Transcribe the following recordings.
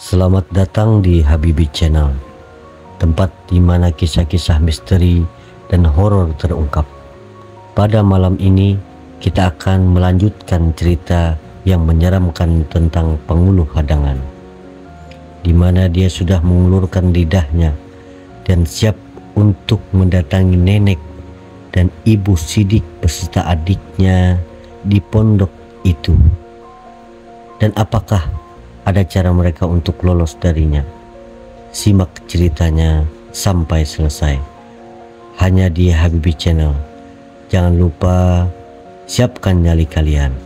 Selamat datang di Habibi Channel, tempat di mana kisah-kisah misteri dan horor terungkap. Pada malam ini, kita akan melanjutkan cerita yang menyeramkan tentang Penguluh Hadangan, di mana dia sudah mengulurkan lidahnya dan siap untuk mendatangi nenek dan ibu Sidik beserta adiknya di pondok itu. Dan apakah ada cara mereka untuk lolos darinya? Simak ceritanya sampai selesai hanya di Habibi Channel. Jangan lupa siapkan nyali kalian.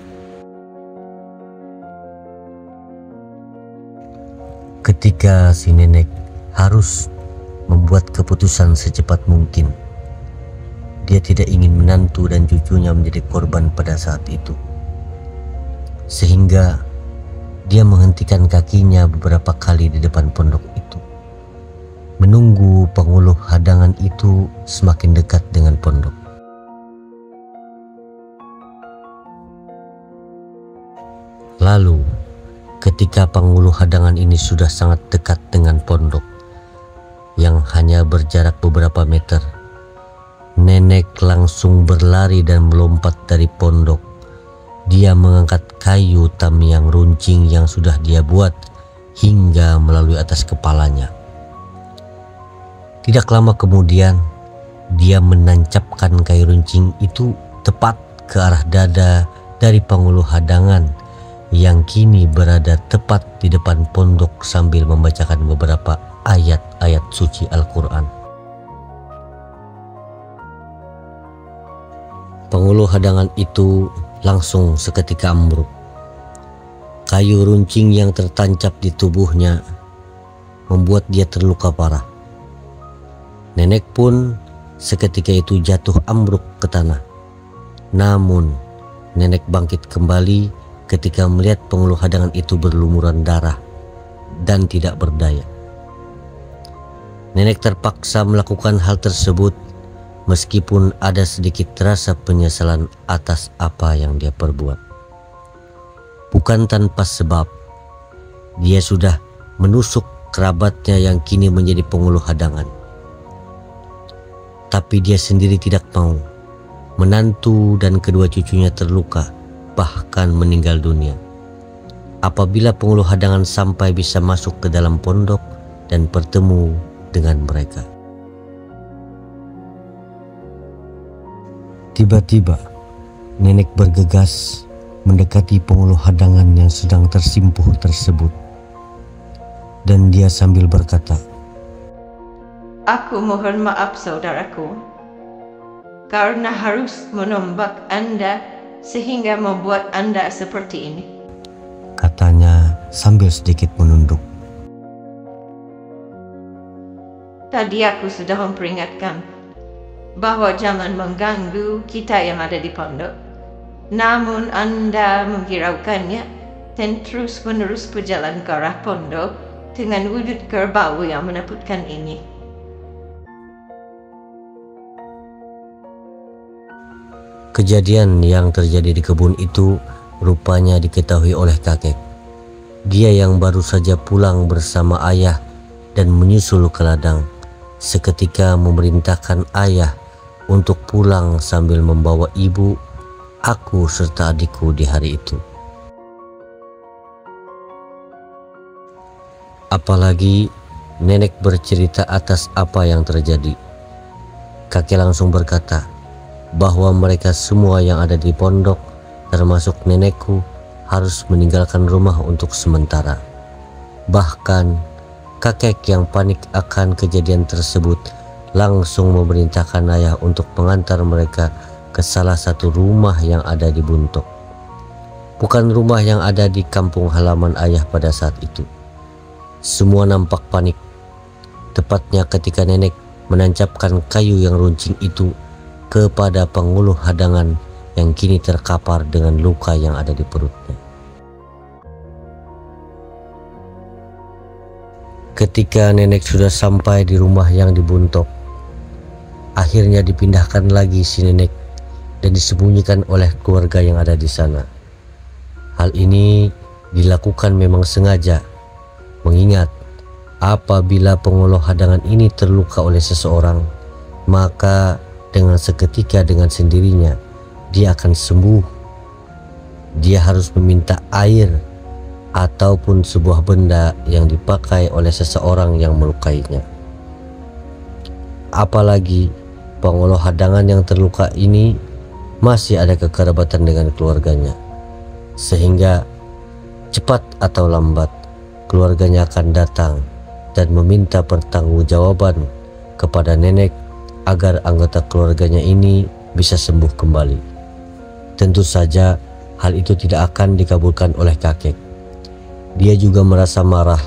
Ketika si nenek harus membuat keputusan secepat mungkin, dia tidak ingin menantu dan cucunya menjadi korban pada saat itu, sehingga dia menghentikan kakinya beberapa kali di depan pondok itu, menunggu penguluh hadangan itu semakin dekat dengan pondok. Lalu, ketika penguluh hadangan ini sudah sangat dekat dengan pondok yang hanya berjarak beberapa meter, nenek langsung berlari dan melompat dari pondok. Dia mengangkat kayu tamiang runcing yang sudah dia buat hingga melalui atas kepalanya. Tidak lama kemudian, dia menancapkan kayu runcing itu tepat ke arah dada dari penguluh hadangan yang kini berada tepat di depan pondok sambil membacakan beberapa ayat-ayat suci Al-Quran. Penguluh hadangan itu langsung seketika ambruk. Kayu runcing yang tertancap di tubuhnya membuat dia terluka parah. Nenek pun seketika itu jatuh ambruk ke tanah. Namun nenek bangkit kembali ketika melihat penguluh hadangan itu berlumuran darah dan tidak berdaya. Nenek terpaksa melakukan hal tersebut meskipun ada sedikit rasa penyesalan atas apa yang dia perbuat. Bukan tanpa sebab, dia sudah menusuk kerabatnya yang kini menjadi penguluh hadangan. Tapi dia sendiri tidak mau. Menantu dan kedua cucunya terluka, bahkan meninggal dunia. Apabila penguluh hadangan sampai bisa masuk ke dalam pondok dan bertemu dengan mereka. Tiba-tiba, nenek bergegas mendekati penguluh hadangan yang sedang tersimpuh tersebut. Dan dia sambil berkata, "Aku mohon maaf saudaraku, karena harus menombak Anda sehingga membuat Anda seperti ini," katanya sambil sedikit menunduk. "Tadi aku sudah memperingatkan bahwa jangan mengganggu kita yang ada di pondok. Namun Anda menghiraukannya dan terus-menerus berjalan ke arah pondok dengan wujud kerbau yang menakutkan ini." Kejadian yang terjadi di kebun itu rupanya diketahui oleh kakek. Dia yang baru saja pulang bersama ayah dan menyusul ke ladang, seketika memerintahkan ayah untuk pulang sambil membawa ibu, aku serta adikku di hari itu. Apalagi nenek bercerita atas apa yang terjadi. Kakek langsung berkata bahwa mereka semua yang ada di pondok, termasuk nenekku, harus meninggalkan rumah untuk sementara. Bahkan kakek yang panik akan kejadian tersebut langsung memerintahkan ayah untuk mengantar mereka ke salah satu rumah yang ada di Buntok. Bukan rumah yang ada di kampung halaman ayah pada saat itu. Semua nampak panik, tepatnya ketika nenek menancapkan kayu yang runcing itu kepada penguluh hadangan yang kini terkapar dengan luka yang ada di perutnya. Ketika nenek sudah sampai di rumah yang dibuntok, akhirnya dipindahkan lagi si nenek dan disembunyikan oleh keluarga yang ada di sana. Hal ini dilakukan memang sengaja Mengingat apabila pengoloh hadangan ini terluka oleh seseorang, maka dengan seketika dengan sendirinya dia akan sembuh. Dia harus meminta air ataupun sebuah benda yang dipakai oleh seseorang yang melukainya. Apalagi pengoloh hadangan yang terluka ini masih ada kekerabatan dengan keluarganya, sehingga cepat atau lambat keluarganya akan datang dan meminta pertanggungjawaban kepada nenek agar anggota keluarganya ini bisa sembuh kembali. Tentu saja hal itu tidak akan dikabulkan oleh kakek. Dia juga merasa marah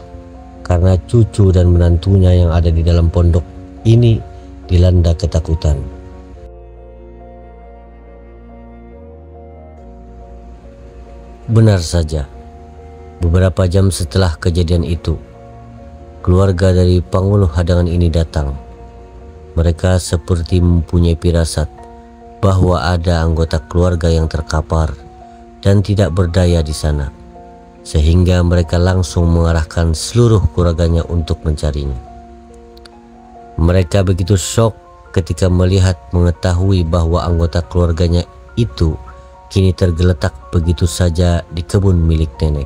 karena cucu dan menantunya yang ada di dalam pondok ini dilanda ketakutan. Benar saja, beberapa jam setelah kejadian itu, keluarga dari penguluh hadangan ini datang. Mereka seperti mempunyai firasat bahwa ada anggota keluarga yang terkapar dan tidak berdaya di sana, sehingga mereka langsung mengarahkan seluruh keluarganya untuk mencarinya. Mereka begitu syok ketika mengetahui bahwa anggota keluarganya itu kini tergeletak begitu saja di kebun milik nenek.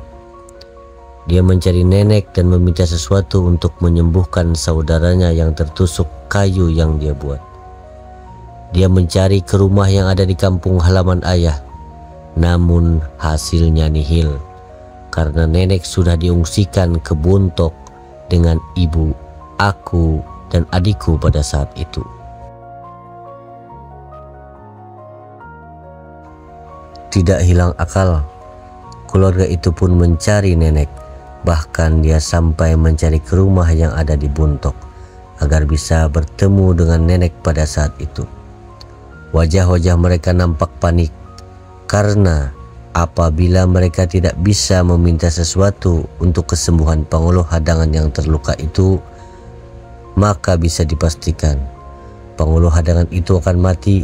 Dia mencari nenek dan meminta sesuatu untuk menyembuhkan saudaranya yang tertusuk kayu yang dia buat. Dia mencari ke rumah yang ada di kampung halaman ayah, namun hasilnya nihil karena nenek sudah diungsikan ke Bontok dengan ibu, aku, dan adikku pada saat itu. Tidak hilang akal, keluarga itu pun mencari nenek. Bahkan dia sampai mencari ke rumah yang ada di Bontok agar bisa bertemu dengan nenek pada saat itu. Wajah-wajah mereka nampak panik karena apabila mereka tidak bisa meminta sesuatu untuk kesembuhan penguluh hadangan yang terluka itu, maka bisa dipastikan penguluh hadangan itu akan mati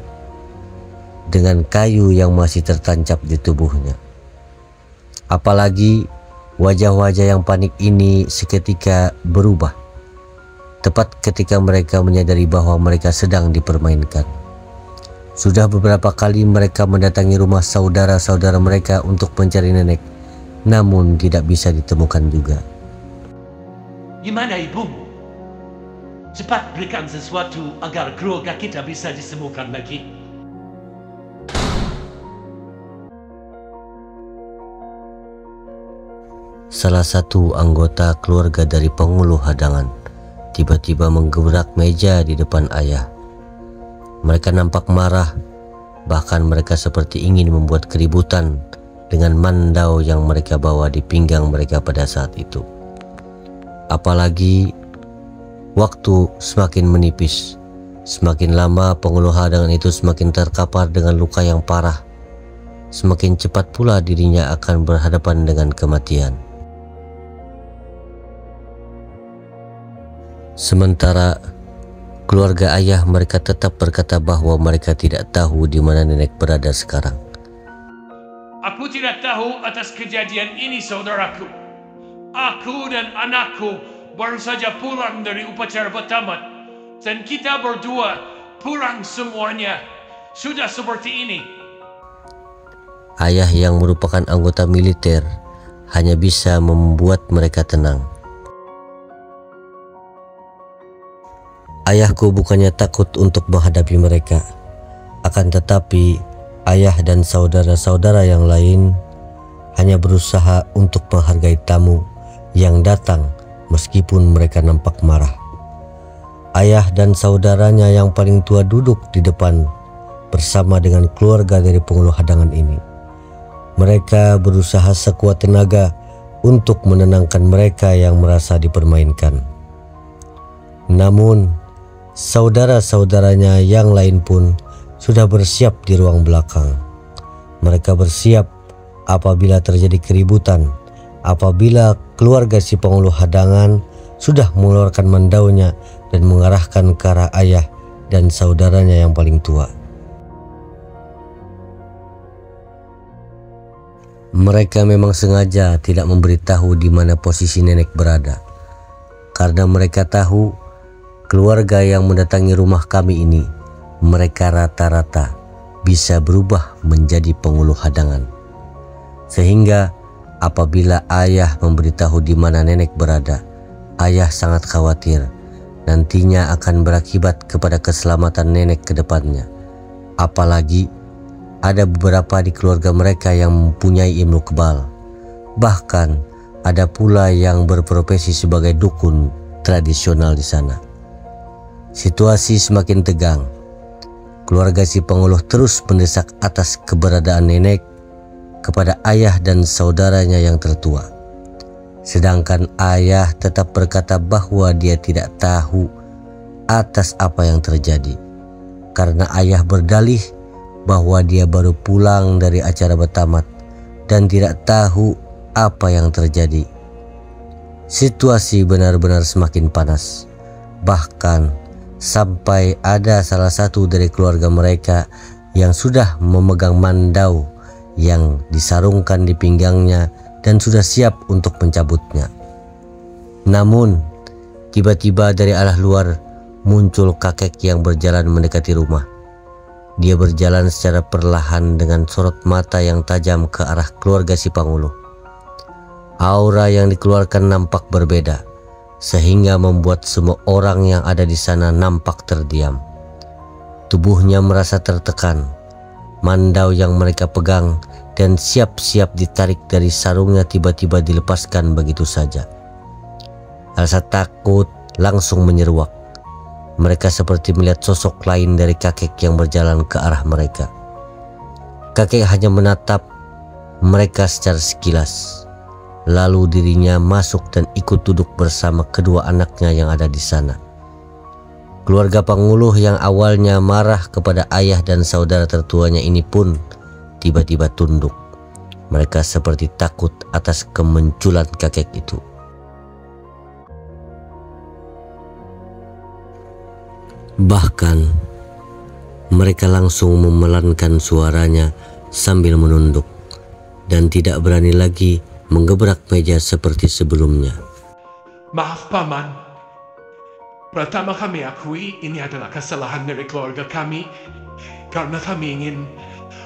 dengan kayu yang masih tertancap di tubuhnya. Apalagi wajah-wajah yang panik ini seketika berubah tepat ketika mereka menyadari bahwa mereka sedang dipermainkan. Sudah beberapa kali mereka mendatangi rumah saudara-saudara mereka untuk mencari nenek, namun tidak bisa ditemukan juga. Gimana ibumu? Cepat berikan sesuatu agar keluarga kita bisa disembuhkan lagi. Salah satu anggota keluarga dari penguluh hadangan tiba-tiba menggebrak meja di depan ayah. Mereka nampak marah, bahkan mereka seperti ingin membuat keributan dengan mandau yang mereka bawa di pinggang mereka pada saat itu. Apalagi waktu semakin menipis, semakin lama penguluh hadangan itu semakin terkapar dengan luka yang parah. Semakin cepat pula dirinya akan berhadapan dengan kematian. Sementara keluarga ayah mereka tetap berkata bahwa mereka tidak tahu di mana nenek berada sekarang. Aku tidak tahu atas kejadian ini, saudaraku. Aku dan anakku baru saja pulang dari upacara bertamat, dan kita berdua pulang semuanya. Sudah seperti ini. Ayah yang merupakan anggota militer hanya bisa membuat mereka tenang. Ayahku bukannya takut untuk menghadapi mereka, akan tetapi ayah dan saudara-saudara yang lain hanya berusaha untuk menghargai tamu yang datang meskipun mereka nampak marah. Ayah dan saudaranya yang paling tua duduk di depan bersama dengan keluarga dari penguluh hadangan ini. Mereka berusaha sekuat tenaga untuk menenangkan mereka yang merasa dipermainkan. Namun saudara-saudaranya yang lain pun sudah bersiap di ruang belakang. Mereka bersiap apabila terjadi keributan, apabila keluarga si penguluh hadangan sudah mengeluarkan mandaunya dan mengarahkan ke arah ayah dan saudaranya yang paling tua. Mereka memang sengaja tidak memberitahu di mana posisi nenek berada, karena mereka tahu keluarga yang mendatangi rumah kami ini, mereka rata-rata bisa berubah menjadi penguluh hadangan. Sehingga apabila ayah memberitahu di mana nenek berada, ayah sangat khawatir nantinya akan berakibat kepada keselamatan nenek ke depannya. Apalagi ada beberapa di keluarga mereka yang mempunyai ilmu kebal. Bahkan ada pula yang berprofesi sebagai dukun tradisional di sana. Situasi semakin tegang. Keluarga si penguluh terus mendesak atas keberadaan nenek kepada ayah dan saudaranya yang tertua. Sedangkan ayah tetap berkata bahwa dia tidak tahu atas apa yang terjadi. Karena ayah berdalih bahwa dia baru pulang dari acara bertamat dan tidak tahu apa yang terjadi. Situasi benar-benar semakin panas. Bahkan sampai ada salah satu dari keluarga mereka yang sudah memegang mandau yang disarungkan di pinggangnya dan sudah siap untuk mencabutnya. Namun tiba-tiba dari arah luar muncul kakek yang berjalan mendekati rumah. Dia berjalan secara perlahan dengan sorot mata yang tajam ke arah keluarga si penguluh. Aura yang dikeluarkan nampak berbeda, sehingga membuat semua orang yang ada di sana nampak terdiam. Tubuhnya merasa tertekan. Mandau yang mereka pegang dan siap-siap ditarik dari sarungnya tiba-tiba dilepaskan begitu saja. Rasa takut langsung menyeruak. Mereka seperti melihat sosok lain dari kakek yang berjalan ke arah mereka. Kakek hanya menatap mereka secara sekilas. Lalu dirinya masuk dan ikut duduk bersama kedua anaknya yang ada di sana. Keluarga penguluh yang awalnya marah kepada ayah dan saudara tertuanya ini pun tiba-tiba tunduk. Mereka seperti takut atas kemunculan kakek itu. Bahkan mereka langsung memelankan suaranya sambil menunduk dan tidak berani lagi menggebrak meja seperti sebelumnya. Maaf Paman, pertama kami akui ini adalah kesalahan dari keluarga kami karena kami ingin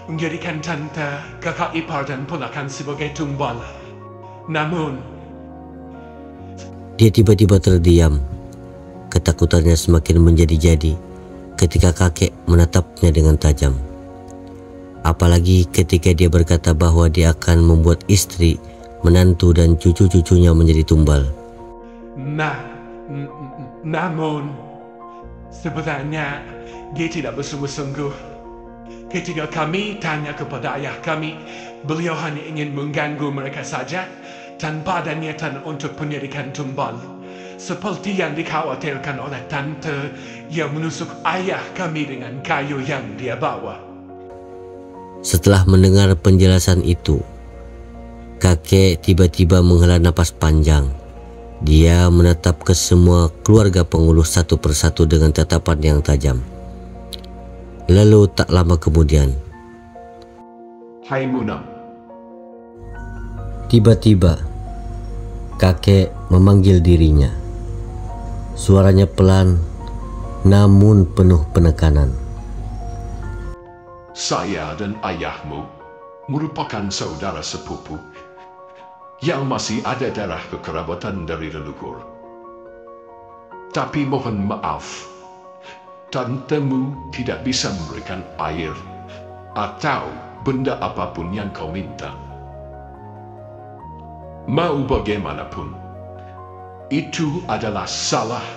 menjadikan tante, kakak ipar dan ponakan sebagai tumbal. Namun dia tiba-tiba terdiam. Ketakutannya semakin menjadi-jadi ketika kakek menatapnya dengan tajam. Apalagi ketika dia berkata bahwa dia akan membuat istri, menantu dan cucu-cucunya menjadi tumbal. Namun sebenarnya dia tidak bersungguh-sungguh. Ketika kami tanya kepada ayah kami, beliau hanya ingin mengganggu mereka saja tanpa ada niatan untuk pendidikan tumbal. Seperti yang dikhawatirkan oleh tante yang menusuk ayah kami dengan kayu yang dia bawa. Setelah mendengar penjelasan itu, kakek tiba-tiba menghela napas panjang. Dia menatap ke semua keluarga penguluh satu persatu dengan tatapan yang tajam. Lalu tak lama kemudian, Hai Munam. Tiba-tiba kakek memanggil dirinya. Suaranya pelan namun penuh penekanan. Saya dan ayahmu merupakan saudara sepupu yang masih ada darah kekerabatan dari leluhur. Tapi mohon maaf, tantemu tidak bisa memberikan air atau benda apapun yang kau minta. Mau bagaimanapun, itu adalah salah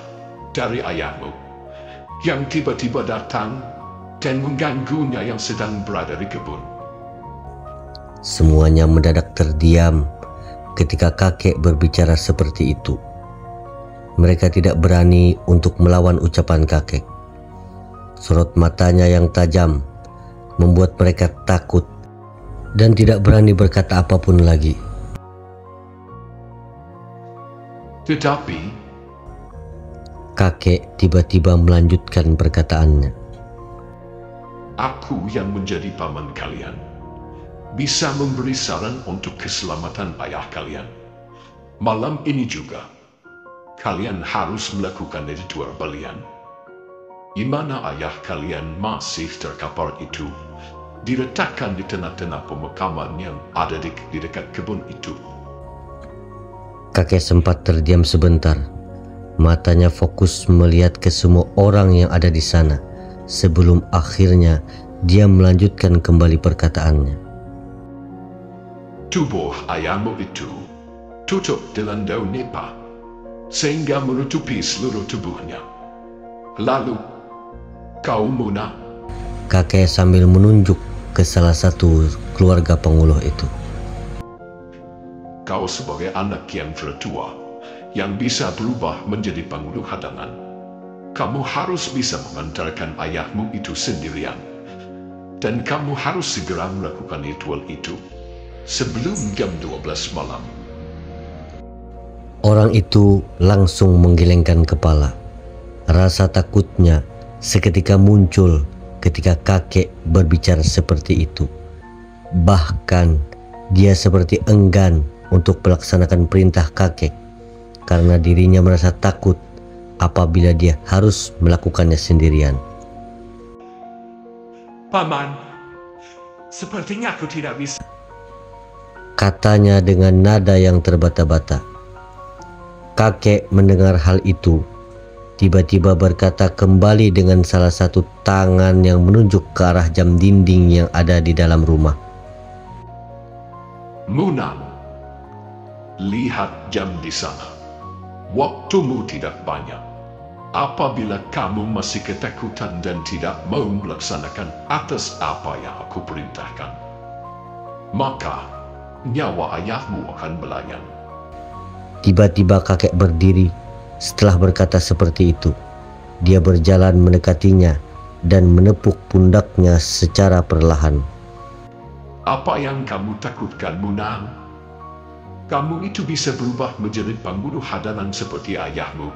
dari ayahmu yang tiba-tiba datang dan mengganggunya yang sedang berada di kebun. Semuanya mendadak terdiam ketika kakek berbicara seperti itu. Mereka tidak berani untuk melawan ucapan kakek. Sorot matanya yang tajam membuat mereka takut dan tidak berani berkata apapun lagi. Tetapi kakek tiba-tiba melanjutkan perkataannya. aku yang menjadi paman kalian bisa memberi saran untuk keselamatan ayah kalian. Malam ini juga, kalian harus melakukan ritual balian, di mana ayah kalian masih terkapar itu diletakkan di tengah-tengah pemakaman yang ada di dekat kebun itu. Kakek sempat terdiam sebentar. Matanya fokus melihat ke semua orang yang ada di sana sebelum akhirnya dia melanjutkan kembali perkataannya. Tubuh ayahmu itu tutup dengan daun nipah sehingga menutupi seluruh tubuhnya. Lalu kau munah. Kakek sambil menunjuk ke salah satu keluarga penguluh itu. Kau sebagai anak yang tertua, yang bisa berubah menjadi penguluh hadangan, kamu harus bisa mengantarkan ayahmu itu sendirian. Dan kamu harus segera melakukan ritual itu sebelum jam 12 malam. Orang itu langsung menggelengkan kepala. Rasa takutnya seketika muncul ketika kakek berbicara seperti itu. Bahkan dia seperti enggan untuk melaksanakan perintah kakek karena dirinya merasa takut apabila dia harus melakukannya sendirian. Paman, sepertinya aku tidak bisa. Katanya dengan nada yang terbata-bata. Kakek mendengar hal itu, tiba-tiba berkata kembali dengan salah satu tangan yang menunjuk ke arah jam dinding yang ada di dalam rumah. Munang, lihat jam di sana. Waktumu tidak banyak. Apabila kamu masih ketakutan dan tidak mau melaksanakan atas apa yang aku perintahkan, maka nyawa ayahmu akan melayang. Tiba-tiba kakek berdiri. Setelah berkata seperti itu, dia berjalan mendekatinya dan menepuk pundaknya secara perlahan. Apa yang kamu takutkan, Munang? Kamu itu bisa berubah menjadi penguluh hadangan seperti ayahmu.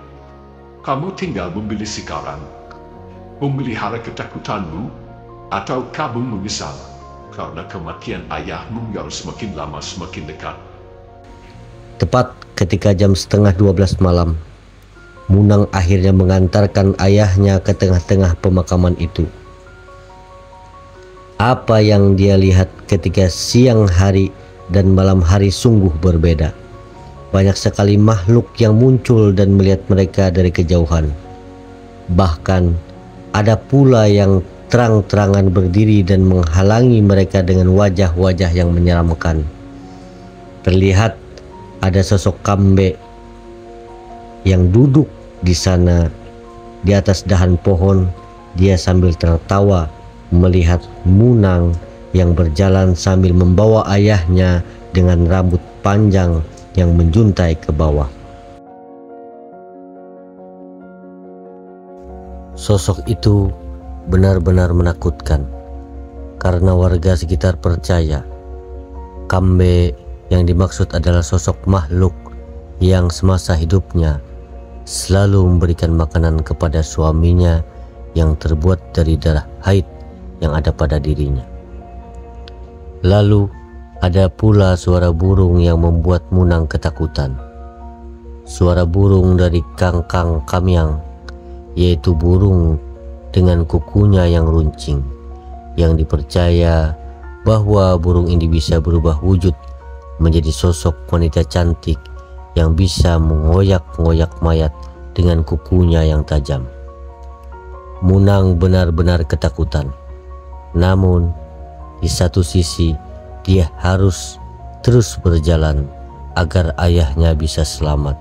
Kamu tinggal memilih sekarang, memelihara ketakutanmu, atau kamu menyesal karena kematian ayahmu yang semakin lama semakin dekat. Tepat ketika jam 11:30 malam, Munang akhirnya mengantarkan ayahnya ke tengah-tengah pemakaman itu. Apa yang dia lihat ketika siang hari dan malam hari sungguh berbeda. Banyak sekali makhluk yang muncul dan melihat mereka dari kejauhan. Bahkan ada pula yang terang-terangan berdiri dan menghalangi mereka dengan wajah-wajah yang menyeramkan. Terlihat ada sosok Kambe yang duduk di sana di atas dahan pohon. Dia sambil tertawa melihat Munang yang berjalan sambil membawa ayahnya dengan rambut panjang yang menjuntai ke bawah. Sosok itu benar-benar menakutkan karena warga sekitar percaya Kambe yang dimaksud adalah sosok makhluk yang semasa hidupnya selalu memberikan makanan kepada suaminya yang terbuat dari darah haid yang ada pada dirinya. Lalu ada pula suara burung yang membuat Munang ketakutan. Suara burung dari Kangkang Kamyang, yaitu burung dengan kukunya yang runcing, yang dipercaya bahwa burung ini bisa berubah wujud menjadi sosok wanita cantik yang bisa mengoyak-ngoyak mayat dengan kukunya yang tajam. Munang benar-benar ketakutan. Namun, di satu sisi, dia harus terus berjalan agar ayahnya bisa selamat.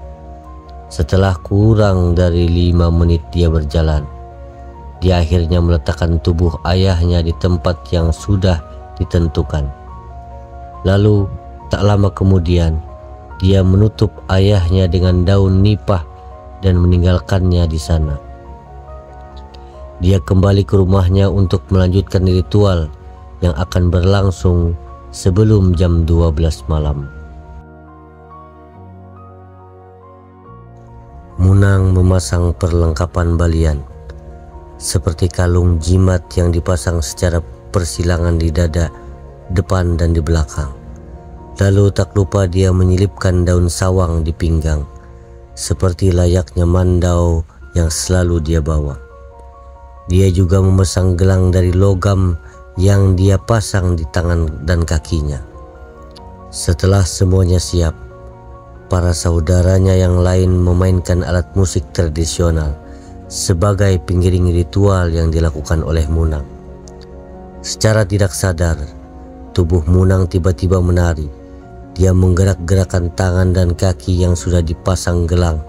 Setelah kurang dari 5 menit dia berjalan, dia akhirnya meletakkan tubuh ayahnya di tempat yang sudah ditentukan. Lalu, tak lama kemudian, dia menutup ayahnya dengan daun nipah dan meninggalkannya di sana. Dia kembali ke rumahnya untuk melanjutkan ritual yang akan berlangsung sebelum jam 12 malam. Munang memasang perlengkapan balian seperti kalung jimat yang dipasang secara persilangan di dada depan dan di belakang. Lalu tak lupa dia menyelipkan daun sawang di pinggang, seperti layaknya mandau yang selalu dia bawa. Dia juga memasang gelang dari logam yang dia pasang di tangan dan kakinya. Setelah semuanya siap, para saudaranya yang lain memainkan alat musik tradisional sebagai pengiring ritual yang dilakukan oleh Munang. Secara tidak sadar, tubuh Munang tiba-tiba menari. Dia menggerak-gerakkan tangan dan kaki yang sudah dipasang gelang,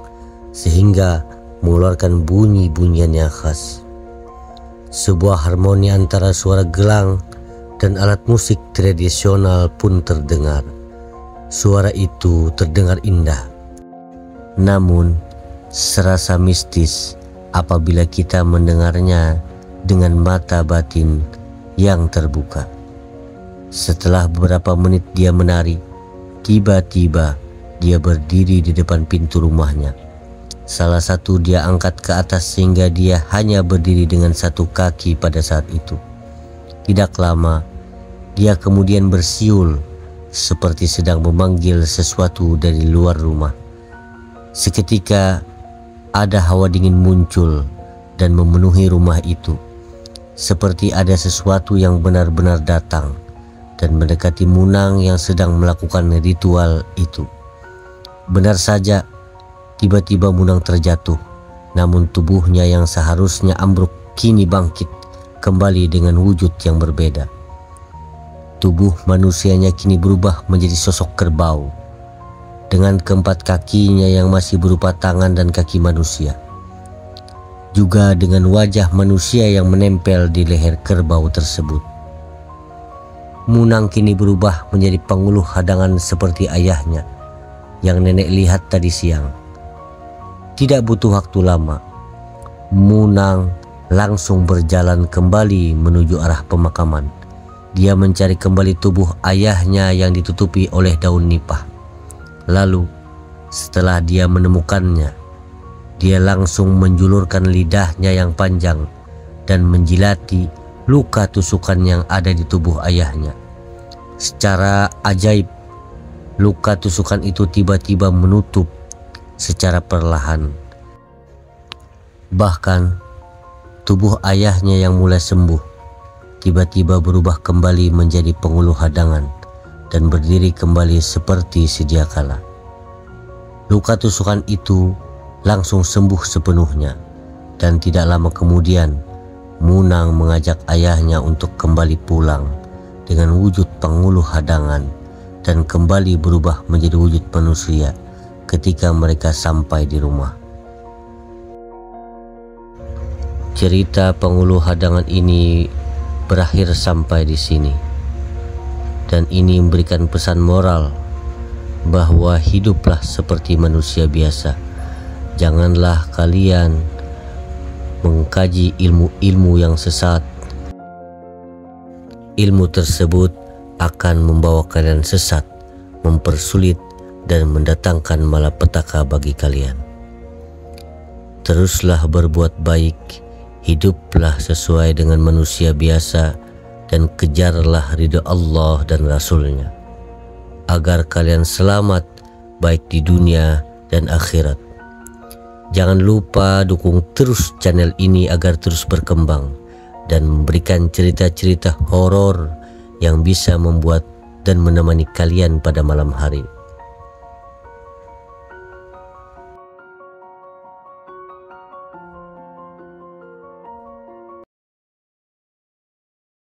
sehingga mengeluarkan bunyi-bunyian yang khas. Sebuah harmoni antara suara gelang dan alat musik tradisional pun terdengar. Suara itu terdengar indah, namun serasa mistis apabila kita mendengarnya dengan mata batin yang terbuka. Setelah beberapa menit dia menari, tiba-tiba dia berdiri di depan pintu rumahnya. Salah satu dia angkat ke atas sehingga dia hanya berdiri dengan satu kaki pada saat itu. Tidak lama, dia kemudian bersiul seperti sedang memanggil sesuatu dari luar rumah. Seketika ada hawa dingin muncul dan memenuhi rumah itu, seperti ada sesuatu yang benar-benar datang dan mendekati Munang yang sedang melakukan ritual itu. Benar saja, tiba-tiba Munang terjatuh, namun tubuhnya yang seharusnya ambruk kini bangkit kembali dengan wujud yang berbeda. Tubuh manusianya kini berubah menjadi sosok kerbau dengan keempat kakinya yang masih berupa tangan dan kaki manusia, juga dengan wajah manusia yang menempel di leher kerbau tersebut. Munang kini berubah menjadi penguluh hadangan seperti ayahnya yang nenek lihat tadi siang. Tidak butuh waktu lama, Munang langsung berjalan kembali menuju arah pemakaman. Dia mencari kembali tubuh ayahnya yang ditutupi oleh daun nipah. Lalu, setelah dia menemukannya, dia langsung menjulurkan lidahnya yang panjang dan menjilati luka tusukan yang ada di tubuh ayahnya. Secara ajaib, luka tusukan itu tiba-tiba menutup secara perlahan. Bahkan, tubuh ayahnya yang mulai sembuh tiba-tiba berubah kembali menjadi penguluh hadangan dan berdiri kembali seperti sedia kala. Luka tusukan itu langsung sembuh sepenuhnya, dan tidak lama kemudian Munang mengajak ayahnya untuk kembali pulang dengan wujud penguluh hadangan dan kembali berubah menjadi wujud manusia ketika mereka sampai di rumah. Cerita penguluh hadangan ini berakhir sampai di sini, dan ini memberikan pesan moral bahwa hiduplah seperti manusia biasa. Janganlah kalian mengkaji ilmu-ilmu yang sesat. Ilmu tersebut akan membawa kalian sesat, mempersulit dan mendatangkan malapetaka bagi kalian. Teruslah berbuat baik, hiduplah sesuai dengan manusia biasa, dan kejarlah ridha Allah dan Rasul-Nya, agar kalian selamat baik di dunia dan akhirat. Jangan lupa dukung terus channel ini agar terus berkembang dan memberikan cerita-cerita horor yang bisa membuat dan menemani kalian pada malam hari.